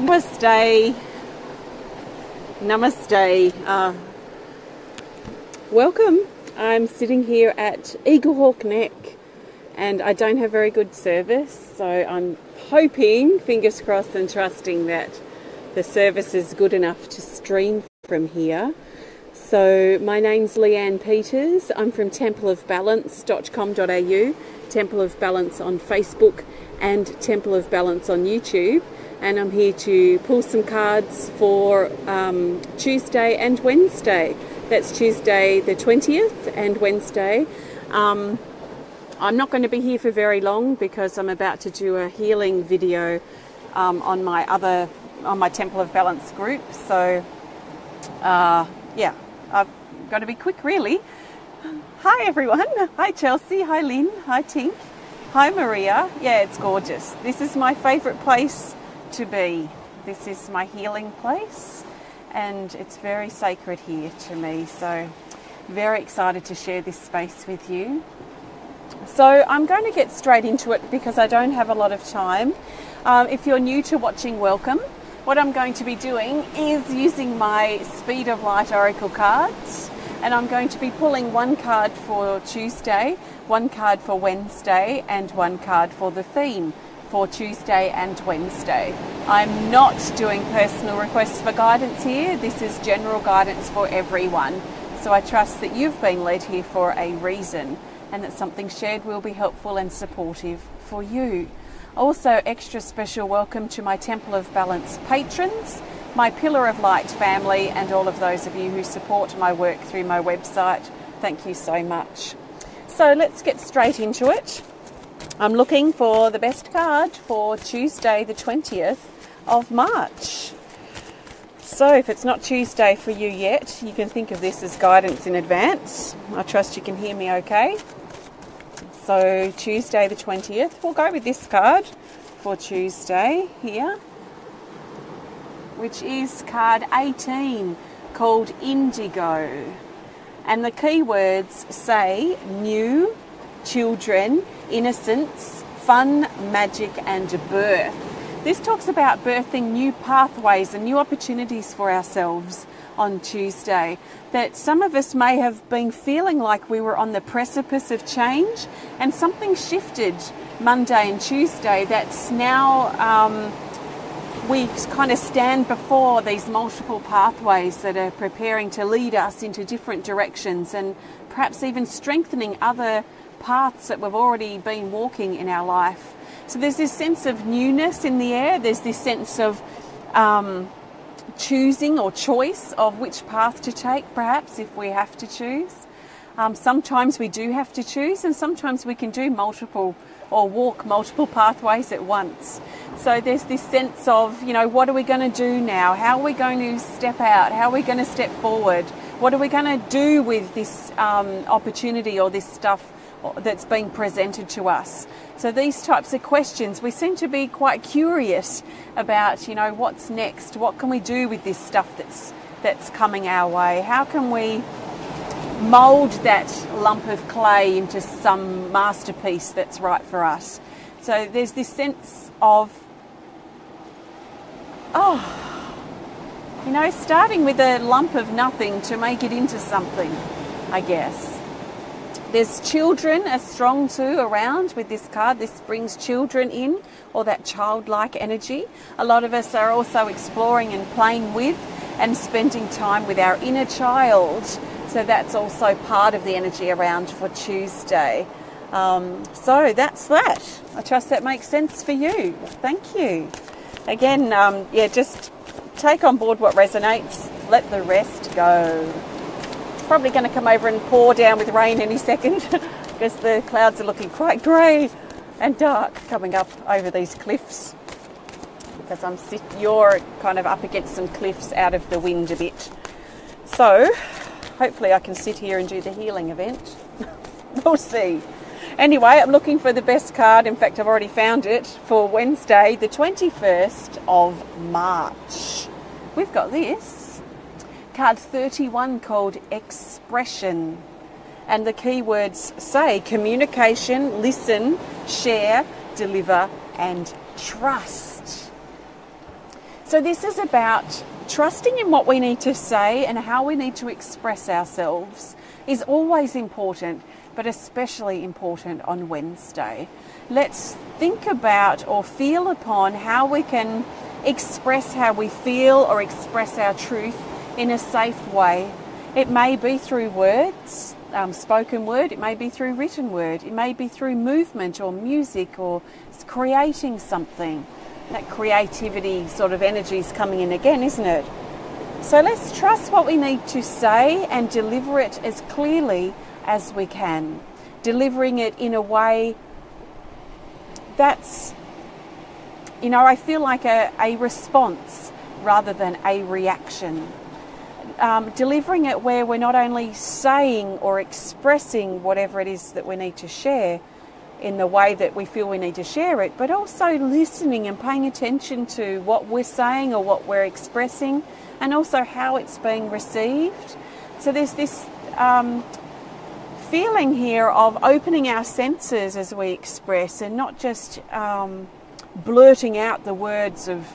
Namaste. Namaste. Welcome. I'm sitting here at Eaglehawk Neck and I don't have very good service, so I'm hoping, fingers crossed and trusting that the service is good enough to stream from here. So my name's Leanne Peters. I'm from templeofbalance.com.au, Temple of Balance on Facebook and Temple of Balance on YouTube. And I'm here to pull some cards for Tuesday and Wednesday. That's Tuesday the 20th and Wednesday. I'm not going to be here for very long because I'm about to do a healing video on my Temple of Balance group. So yeah, I've got to be quick really. Hi everyone. Hi Chelsea. Hi Lynn. Hi Tink. Hi Maria. Yeah, it's gorgeous. This is my favourite place to be. This is my healing place and it's very sacred here to me, so very excited to share this space with you. So I'm going to get straight into it because I don't have a lot of time. If you're new to watching, welcome. What I'm going to be doing is using my Speed of Light Oracle cards, and I'm going to be pulling one card for Tuesday, one card for Wednesday and one card for the theme for Tuesday and Wednesday. I'm not doing personal requests for guidance here. This is general guidance for everyone. So I trust that you've been led here for a reason and that something shared will be helpful and supportive for you. Also, extra special welcome to my Temple of Balance patrons, my Pillar of Light family, and all of those of you who support my work through my website. Thank you so much. So let's get straight into it. I'm looking for the best card for Tuesday the 20th of March. So if it's not Tuesday for you yet, you can think of this as guidance in advance. I trust you can hear me okay. So Tuesday the 20th, we'll go with this card for Tuesday here, which is card 18, called Indigo. And the keywords say new, children, innocence, fun, magic and birth. This talks about birthing new pathways and new opportunities for ourselves on Tuesday. That some of us may have been feeling like we were on the precipice of change and something shifted Monday and Tuesday that's now we kind of stand before these multiple pathways that are preparing to lead us into different directions and perhaps even strengthening other paths that we've already been walking in our life. So there's this sense of newness in the air. There's this sense of choosing or choice of which path to take, perhaps, if we have to choose. Sometimes we do have to choose, and sometimes we can do multiple or walk multiple pathways at once. So there's this sense of, you know, what are we going to do now? How are we going to step out? How are we going to step forward? What are we going to do with this opportunity or this stuff that's being presented to us? So these types of questions, we seem to be quite curious about, you know, what's next? What can we do with this stuff that's coming our way? How can we mould that lump of clay into some masterpiece that's right for us? So there's this sense of, you know, starting with a lump of nothing to make it into something, I guess. There's children are strong too around with this card. This brings children in, or that childlike energy. A lot of us are also exploring and playing with and spending time with our inner child. So that's also part of the energy around for Tuesday. So that's that. I trust that makes sense for you. Thank you. Again, yeah, just take on board what resonates. Let the rest go. Probably going to come over and pour down with rain any second because the clouds are looking quite grey and dark coming up over these cliffs, because you're kind of up against some cliffs out of the wind a bit. So hopefully I can sit here and do the healing event. We'll see. Anyway, I'm looking for the best card. In fact, I've already found it for Wednesday the 21st of March. We've got this. Card 31, called Expression. And the keywords say communication, listen, share, deliver and trust. So this is about trusting in what we need to say, and how we need to express ourselves is always important, but especially important on Wednesday. Let's think about or feel upon how we can express how we feel or express our truth in a safe way. It may be through words, spoken word, it may be through written word, it may be through movement or music or creating something. That creativity sort of energy is coming in again, isn't it? So let's trust what we need to say and deliver it as clearly as we can. Delivering it in a way that's, I feel like a response rather than a reaction. Delivering it where we're not only saying or expressing whatever it is that we need to share in the way that we feel we need to share it, but also listening and paying attention to what we're saying or what we're expressing, and also how it's being received. So there's this feeling here of opening our senses as we express, and not just blurting out the words of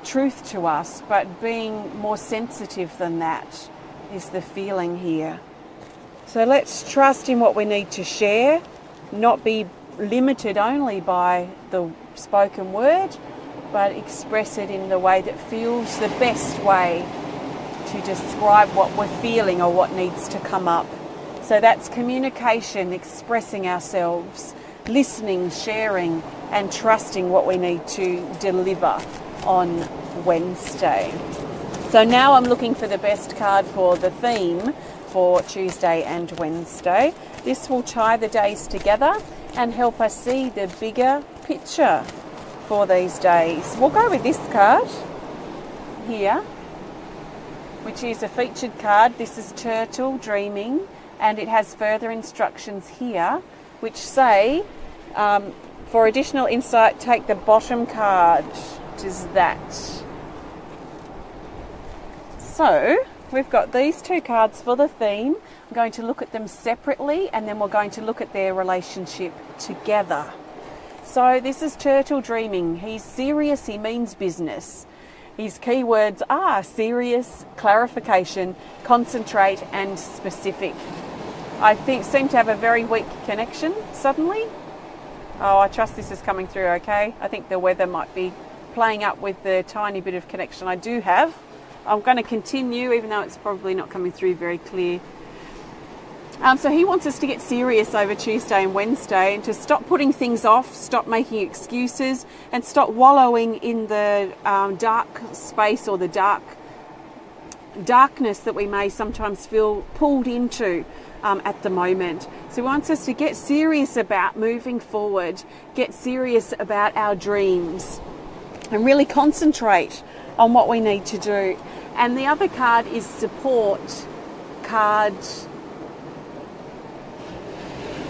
truth to us, but being more sensitive than that is the feeling here. So let's trust in what we need to share, not be limited only by the spoken word, but express it in the way that feels the best way to describe what we're feeling or what needs to come up. So that's communication, expressing ourselves, listening, sharing, and trusting what we need to deliver on Wednesday. So now I'm looking for the best card for the theme for Tuesday and Wednesday. This will tie the days together and help us see the bigger picture for these days. We'll go with this card here, which is a featured card. This is Turtle Dreaming, and it has further instructions here which say, for additional insight, take the bottom card, which is that. So we've got these two cards for the theme. I'm going to look at them separately, and then we're going to look at their relationship together. So this is Turtle Dreaming. He's serious, he means business. His keywords are serious, clarification, concentrate, and specific. I seem to have a very weak connection suddenly. Oh, I trust this is coming through okay. I think the weather might be playing up with the tiny bit of connection I do have. I'm going to continue, even though it's probably not coming through very clear. So he wants us to get serious over Tuesday and Wednesday, and to stop putting things off, stop making excuses, and stop wallowing in the dark space or the darkness that we may sometimes feel pulled into at the moment. So he wants us to get serious about moving forward, get serious about our dreams, and really concentrate on what we need to do. And the other card is support, card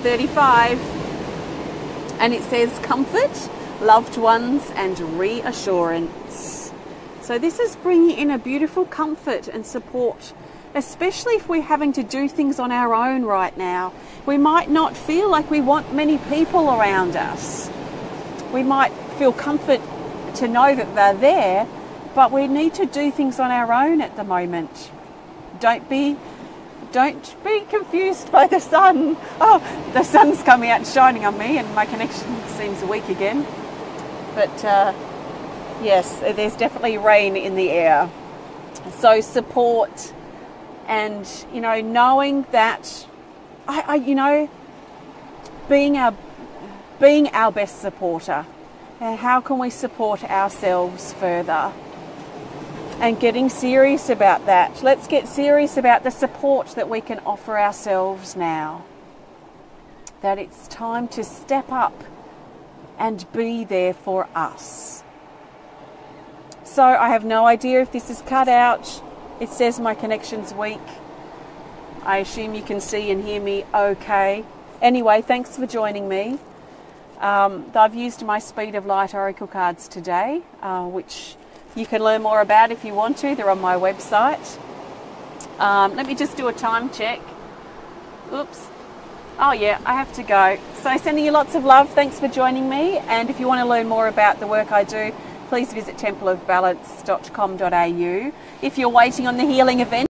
35, and it says comfort, loved ones, and reassurance. So this is bringing in a beautiful comfort and support, especially if we're having to do things on our own right now. We might not feel like we want many people around us. We might feel comfort to know that they're there, but we need to do things on our own at the moment. Don't be confused by the sun. Oh, the sun's coming out and shining on me, and my connection seems weak again. But yes, there's definitely rain in the air. So support, and knowing that being our best supporter. How can we support ourselves further? And getting serious about that. Let's get serious about the support that we can offer ourselves now. That it's time to step up and be there for us. So I have no idea if this is cut out. It says my connection's weak. I assume you can see and hear me okay. Anyway, thanks for joining me. I've used my Speed of Light Oracle cards today, which you can learn more about if you want to. They're on my website. Let me just do a time check. Oops. Oh yeah, I have to go. So sending you lots of love. Thanks for joining me. And if you want to learn more about the work I do, please visit templeofbalance.com.au. If you're waiting on the healing event,